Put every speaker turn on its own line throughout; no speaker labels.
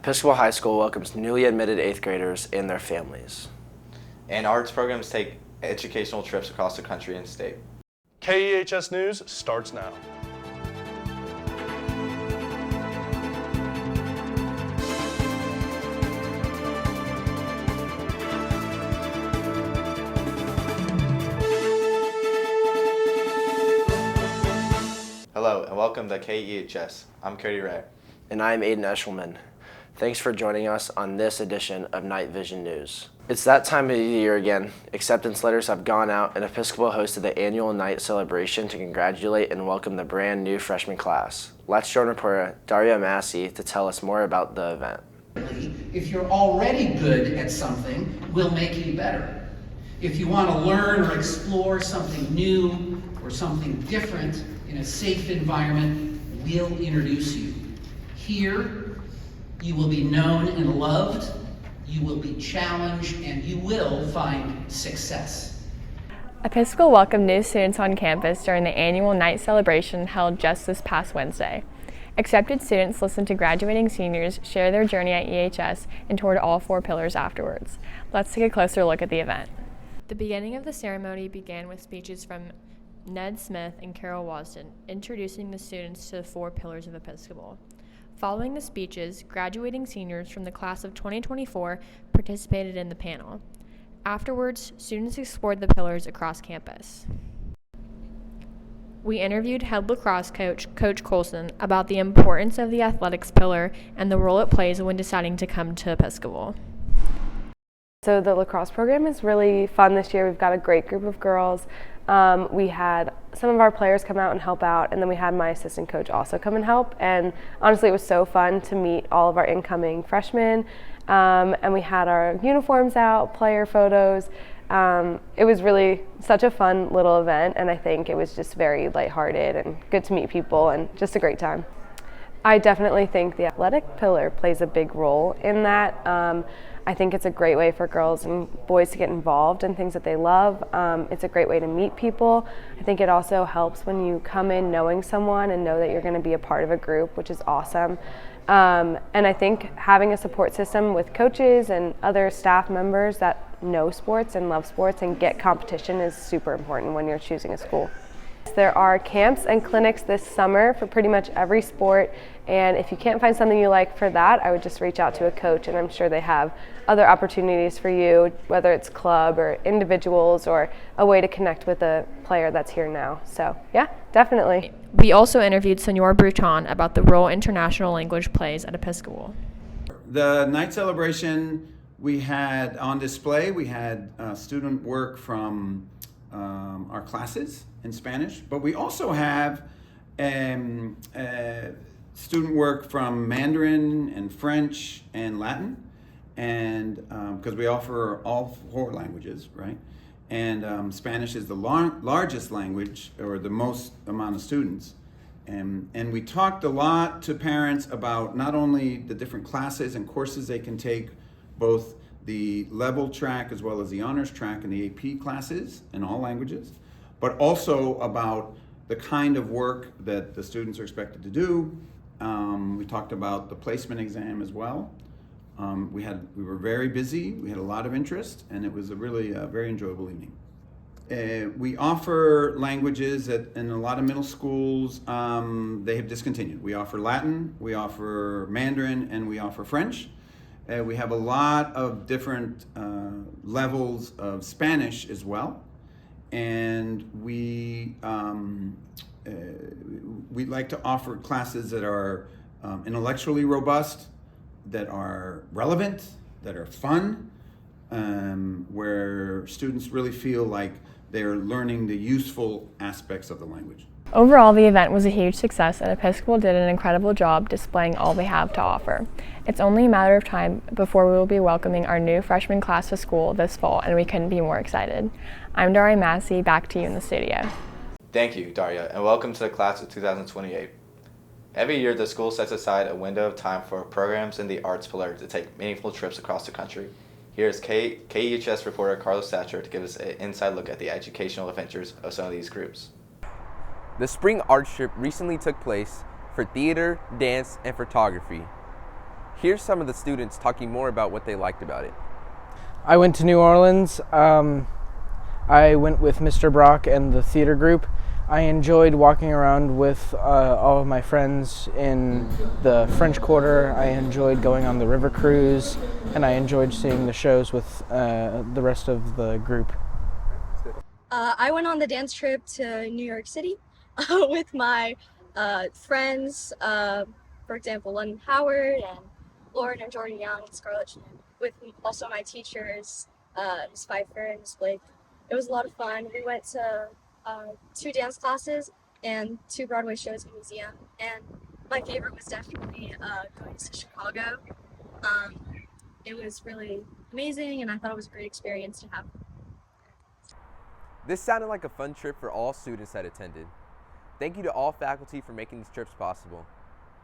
Episcopal High School welcomes newly admitted 8th graders and their families.
And arts programs take educational trips across the country and state.
KEHS News starts now.
Hello and welcome to KEHS. I'm Cody Ray.
And I'm Aiden Eshelman. Thanks for joining us on this edition of KnightVision News. It's that time of the year again. Acceptance letters have gone out and Episcopal hosted the annual night celebration to congratulate and welcome the brand new freshman class. Let's join reporter Daria Massey to tell us more about the event.
If you're already good at something, we'll make you better. If you want to learn or explore something new or something different in a safe environment, we'll introduce you. Here, you will be known and loved, you will be challenged, and you will find success.
Episcopal welcomed new students on campus during the annual night celebration held just this past Wednesday. Accepted students listened to graduating seniors share their journey at EHS and toured all 4 pillars afterwards. Let's take a closer look at the event. The beginning of the ceremony began with speeches from Ned Smith and Carol Wasden, introducing the students to the 4 pillars of Episcopal. Following the speeches, graduating seniors from the class of 2024 participated in the panel. Afterwards, students explored the pillars across campus. We interviewed head lacrosse coach, Coach Colson, about the importance of the athletics pillar and the role it plays when deciding to come to Episcopal.
So the lacrosse program is really fun this year. We've got a great group of girls. We had some of our players come out and help out, and then we had my assistant coach also come and help. And honestly, it was so fun to meet all of our incoming freshmen. And we had our uniforms out, player photos. It was really such a fun little event, and I think it was just very lighthearted and good to meet people and just a great time. I definitely think the athletic pillar plays a big role in that. I think it's a great way for girls and boys to get involved in things that they love. It's a great way to meet people. I think it also helps when you come in knowing someone and know that you're going to be a part of a group, which is awesome. And I think having a support system with coaches and other staff members that know sports and love sports and get competition is super important when you're choosing a school. There are camps and clinics this summer for pretty much every sport, and if you can't find something you like for that, I would just reach out to a coach, and I'm sure they have other opportunities for you, whether it's club or individuals or a way to connect with a player that's here now. So yeah, definitely.
We also interviewed Senor Bruton about the role international language plays at Episcopal.
The night celebration we had on display, we had student work from our classes in Spanish, but we also have student work from Mandarin and French and Latin, and because we offer all 4 languages, right? And Spanish is the largest language, or the most amount of students. And we talked a lot to parents about not only the different classes and courses they can take, both the level track as well as the honors track and the AP classes in all languages, but also about the kind of work that the students are expected to do. We talked about the placement exam as well. We were very busy, we had a lot of interest, and it was a really very enjoyable evening. We offer languages in a lot of middle schools. They have discontinued. We offer Latin, we offer Mandarin, and we offer French. We have a lot of different levels of Spanish as well, and we like to offer classes that are intellectually robust, that are relevant, that are fun, where students really feel like they're learning the useful aspects of the language.
Overall, the event was a huge success, and Episcopal did an incredible job displaying all they have to offer. It's only a matter of time before we will be welcoming our new freshman class to school this fall, and we couldn't be more excited. I'm Daria Massey, back to you in the studio.
Thank you, Daria, and welcome to the class of 2028. Every year, the school sets aside a window of time for programs in the arts pillar to take meaningful trips across the country. Here's KEHS reporter Carlos Thatcher to give us an inside look at the educational adventures of some of these groups.
The spring art trip recently took place for theater, dance, and photography. Here's some of the students talking more about what they liked about it.
I went to New Orleans. I went with Mr. Brock and the theater group. I enjoyed walking around with all of my friends in the French Quarter. I enjoyed going on the river cruise, and I enjoyed seeing the shows with the rest of the group.
I went on the dance trip to New York City with my friends, for example, London Howard and Lauren and Jordan Young and Scarlett Chan, with also my teachers, Ms. Pfeiffer and Ms. Blake. It was a lot of fun. We went to 2 dance classes and 2 Broadway shows in the museum. And my favorite was definitely going to Chicago. It was really amazing, and I thought it was a great experience to have.
This sounded like a fun trip for all students that attended. Thank you to all faculty for making these trips possible.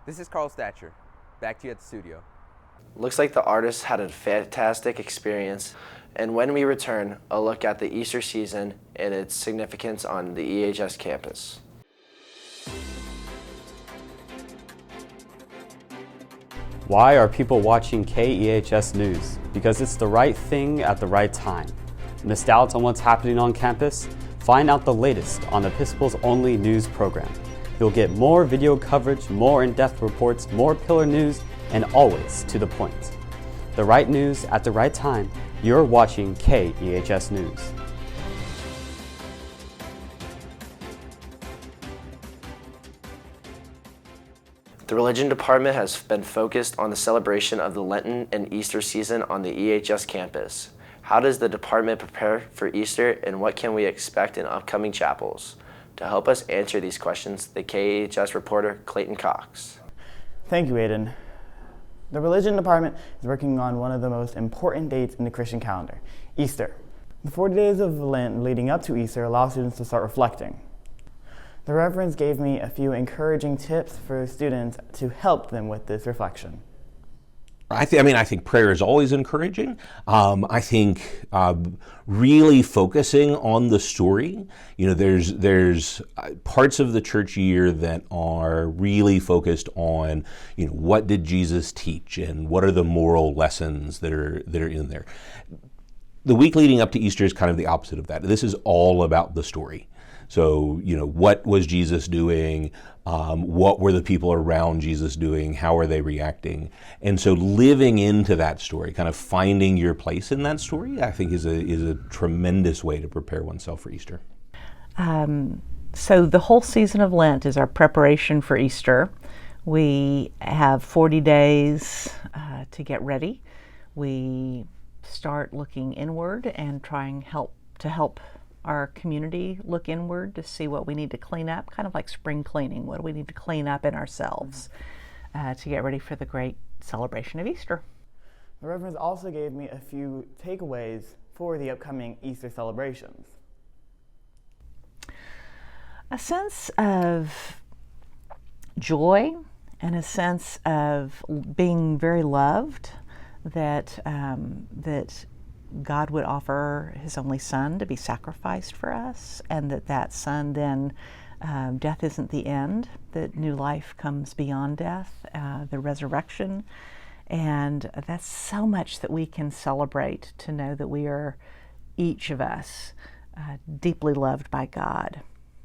This is Carl Stature. Back to you at the studio.
Looks like the artists had a fantastic experience. And when we return, a look at the Easter season and its significance on the EHS campus.
Why are people watching KEHS News? Because it's the right thing at the right time. Missed out on what's happening on campus? Find out the latest on Episcopal's only news program. You'll get more video coverage, more in-depth reports, more pillar news, and always to the point. The right news at the right time. You're watching KEHS News.
The religion department has been focused on the celebration of the Lenten and Easter season on the EHS campus. How does the department prepare for Easter, and what can we expect in upcoming chapels? To help us answer these questions, the KEHS reporter Clayton Cox.
Thank you, Aiden. The religion department is working on one of the most important dates in the Christian calendar, Easter. The 40 days of Lent leading up to Easter allow students to start reflecting. The reverends gave me a few encouraging tips for students to help them with this reflection.
I think prayer is always encouraging. I think really focusing on the story. There's parts of the church year that are really focused on, what did Jesus teach and what are the moral lessons that are in there. The week leading up to Easter is kind of the opposite of that. This is all about the story. So, what was Jesus doing? What were the people around Jesus doing? How are they reacting? And so living into that story, kind of finding your place in that story, I think is a tremendous way to prepare oneself for Easter.
So the whole season of Lent is our preparation for Easter. We have 40 days to get ready. We start looking inward and trying to help our community look inward to see what we need to clean up, kind of like spring cleaning. What do we need to clean up in ourselves to get ready for the great celebration of Easter?
The reverends also gave me a few takeaways for the upcoming Easter celebrations.
A sense of joy and a sense of being very loved, that God would offer his only son to be sacrificed for us, and that son then, death isn't the end, that new life comes beyond death, the resurrection. And that's so much that we can celebrate, to know that we are, each of us, deeply loved by God.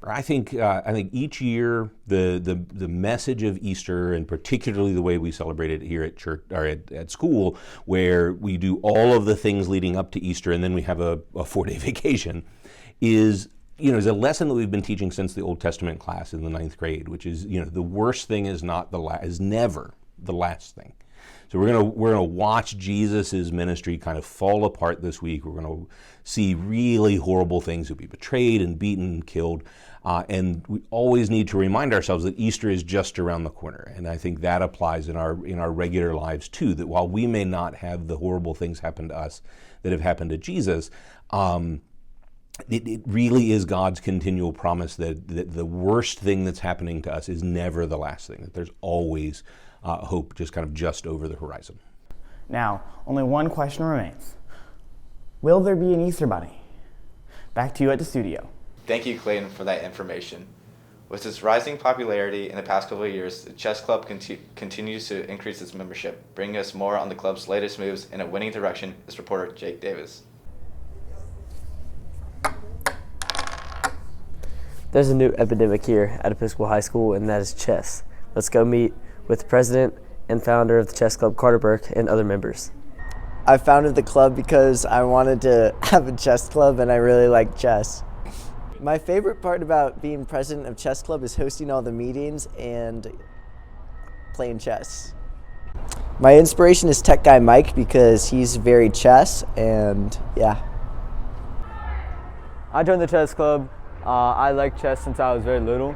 I think each year the message of Easter, and particularly the way we celebrate it here at church or at school, where we do all of the things leading up to Easter and then we have a 4-day vacation, is a lesson that we've been teaching since the Old Testament class in the 9th grade, which is the worst thing is never the last thing. So we're gonna watch Jesus's ministry kind of fall apart this week. We're gonna see really horrible things. He'll be betrayed and beaten and killed. And we always need to remind ourselves that Easter is just around the corner. And I think that applies in our regular lives too, that while we may not have the horrible things happen to us that have happened to Jesus, it really is God's continual promise that the worst thing that's happening to us is never the last thing, that there's always hope just over the horizon.
Now, only one question remains. Will there be an Easter bunny? Back to you at the studio.
Thank you, Clayton, for that information. With its rising popularity in the past couple of years, the chess club continues to increase its membership. Bringing us more on the club's latest moves in a winning direction is reporter Jake Davis.
There's a new epidemic here at Episcopal High School, and that is chess. Let's go meet with the president and founder of the chess club, Carter Burke, and other members.
I founded the club because I wanted to have a chess club, and I really like chess. My favorite part about being president of chess club is hosting all the meetings and playing chess. My inspiration is tech guy Mike because he's very chess, and yeah.
I joined the chess club. I like chess since I was very little.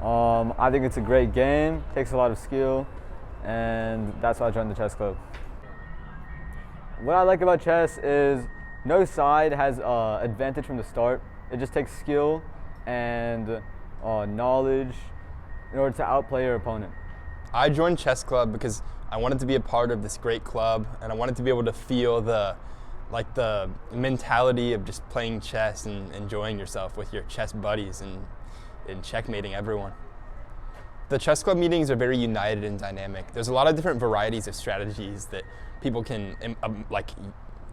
I think it's a great game, takes a lot of skill, and that's why I joined the chess club. What I like about chess is no side has advantage from the start. It just takes skill and knowledge in order to outplay your opponent.
I joined chess club because I wanted to be a part of this great club, and I wanted to be able to feel the mentality of just playing chess and enjoying yourself with your chess buddies and checkmating everyone. The chess club meetings are very united and dynamic. There's a lot of different varieties of strategies that people can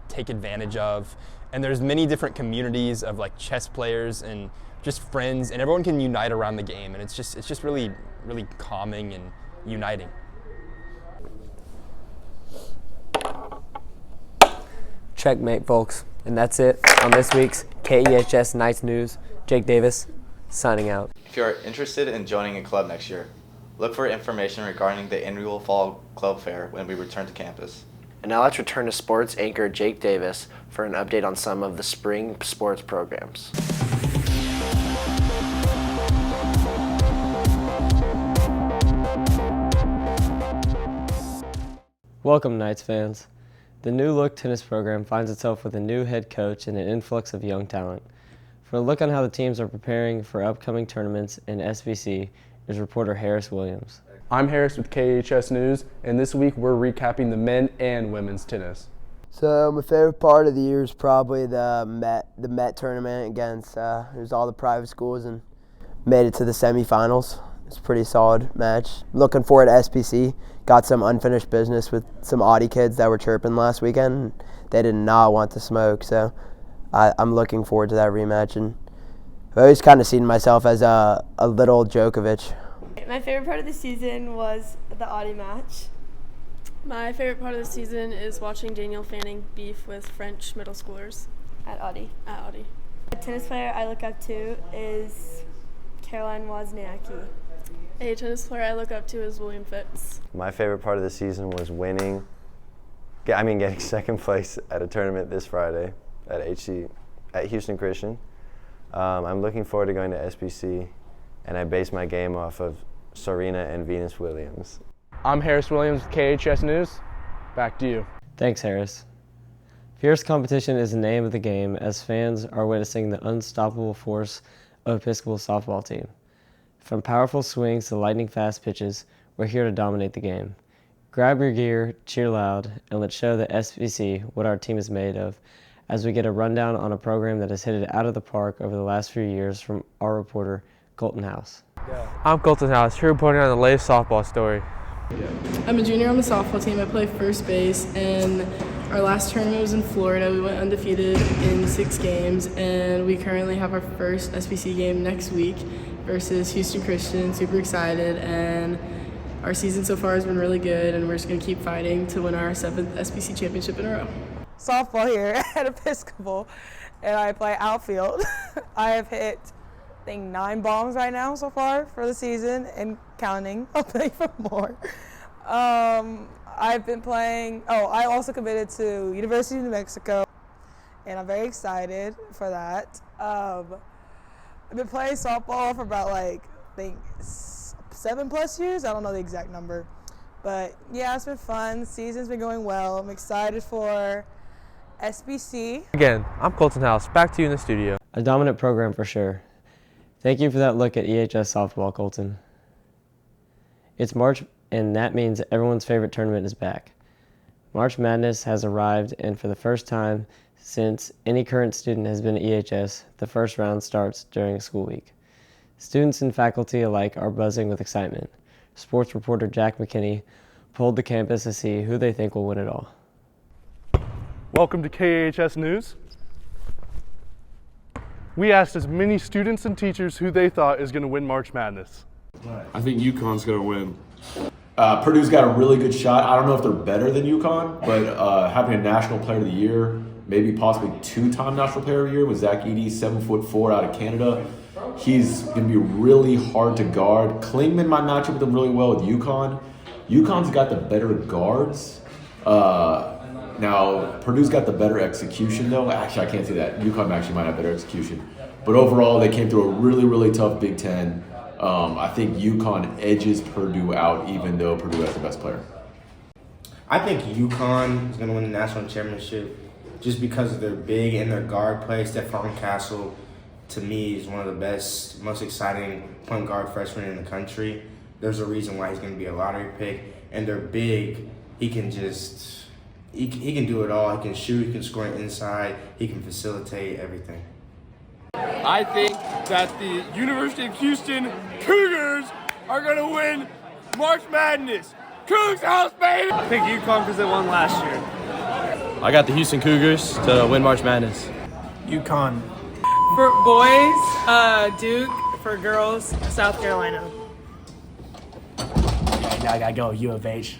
take advantage of, and there's many different communities of chess players and just friends, and everyone can unite around the game, and it's just really calming and uniting.
Checkmate, folks. And that's it on this week's KEHS Knights News. Jake Davis, signing out.
If you're interested in joining a club next year, look for information regarding the annual Fall Club Fair when we return to campus.
And now let's return to sports anchor Jake Davis for an update on some of the spring sports programs.
Welcome, Knights fans. The New Look tennis program finds itself with a new head coach and an influx of young talent. For a look on how the teams are preparing for upcoming tournaments in SVC is reporter Harris Williams.
I'm Harris with KEHS News, and this week we're recapping the men and women's tennis.
So my favorite part of the year is probably the Met tournament against it was all the private schools and made it to the semifinals. It's a pretty solid match. Looking forward to SPC. Got some unfinished business with some Audi kids that were chirping last weekend. They did not want to smoke, so I'm looking forward to that rematch. And I've always kind of seen myself as a little Djokovic.
My favorite part of the season was the Audi match.
My favorite part of the season is watching Daniel Fanning beef with French middle schoolers
at Audi. A tennis player I look up to is Caroline Wozniacki.
A tennis player I look up to is William Fitz.
My favorite part of the season was getting second place at a tournament this Friday at Houston Christian. I'm looking forward to going to SBC, and I base my game off of Serena and Venus Williams.
I'm Harris Williams with KHS News. Back to you.
Thanks, Harris. Fierce competition is the name of the game as fans are witnessing the unstoppable force of Episcopal's softball team. From powerful swings to lightning-fast pitches, we're here to dominate the game. Grab your gear, cheer loud, and let's show the SVC what our team is made of as we get a rundown on a program that has hit it out of the park over the last few years from our reporter, Colton House.
I'm Colton House, here reporting on the latest softball story.
I'm a junior on the softball team. I play first base, and our last tournament was in Florida. We went undefeated in 6 games, and we currently have our first SBC game next week versus Houston Christian. Super excited, and our season so far has been really good, and we're just going to keep fighting to win our 7th SBC championship in a row.
Softball here at Episcopal, and I play outfield. I have hit, I think, 9 bombs right now so far for the season and counting. I'll play for more. I've been playing, I also committed to University of New Mexico, and I'm very excited for that. I've been playing softball for about I think 7+ years. I don't know the exact number, but yeah, it's been fun. The season's been going well. I'm excited for SBC.
Again, I'm Colton House, back to you in the studio.
A dominant program for sure. Thank you for that look at EHS softball, Colton. It's March, and that means everyone's favorite tournament is back. March Madness has arrived, and for the first time since any current student has been at EHS, the first round starts during a school week. Students and faculty alike are buzzing with excitement. Sports reporter Jack McKinney pulled the campus to see who they think will win it all.
Welcome to KEHS News. We asked as many students and teachers who they thought is going to win March Madness.
I think UConn's going to win.
Purdue's got a really good shot. I don't know if they're better than UConn, but having a National Player of the Year, maybe possibly two-time National Player of the Year with Zach Edey, 7'4" out of Canada. He's going to be really hard to guard. Klingman might match up with him really well with UConn. UConn's got the better guards. Now, Purdue's got the better execution, though. Actually, I can't say that. UConn actually might have better execution. But overall, they came through a really, really tough Big Ten. I think UConn edges Purdue out, even though Purdue has the best player.
I think UConn is going to win the national championship just because of their big and their guard play. Stephon Castle, to me, is one of the best, most exciting point guard freshmen in the country. There's a reason why he's going to be a lottery pick. And they're big. He can just, he can do it all. He can shoot, he can score inside, he can facilitate everything.
I think that the University of Houston Cougars are going to win March Madness. Cougs house, baby!
I think UConn because they won last year.
I got the Houston Cougars to win March Madness.
UConn. For boys, Duke. For girls, South Carolina.
Now I gotta go U of H.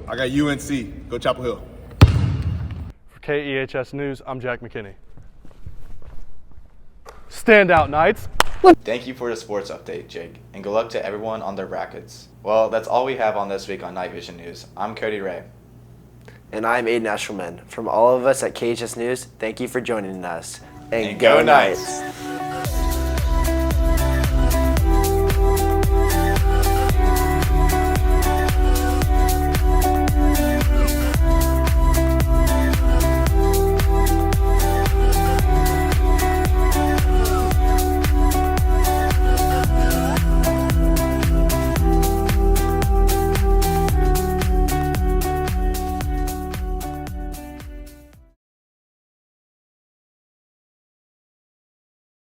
I got UNC. Go Chapel Hill.
For KEHS News, I'm Jack McKinney. Standout Knights.
Thank you for the sports update, Jake, and good luck to everyone on their brackets. Well, that's all we have on this week on KnightVision News. I'm Cody Ray.
And I'm Aiden Eshelman. From all of us at KHS News, thank you for joining us. And
go
Knights!
Knights.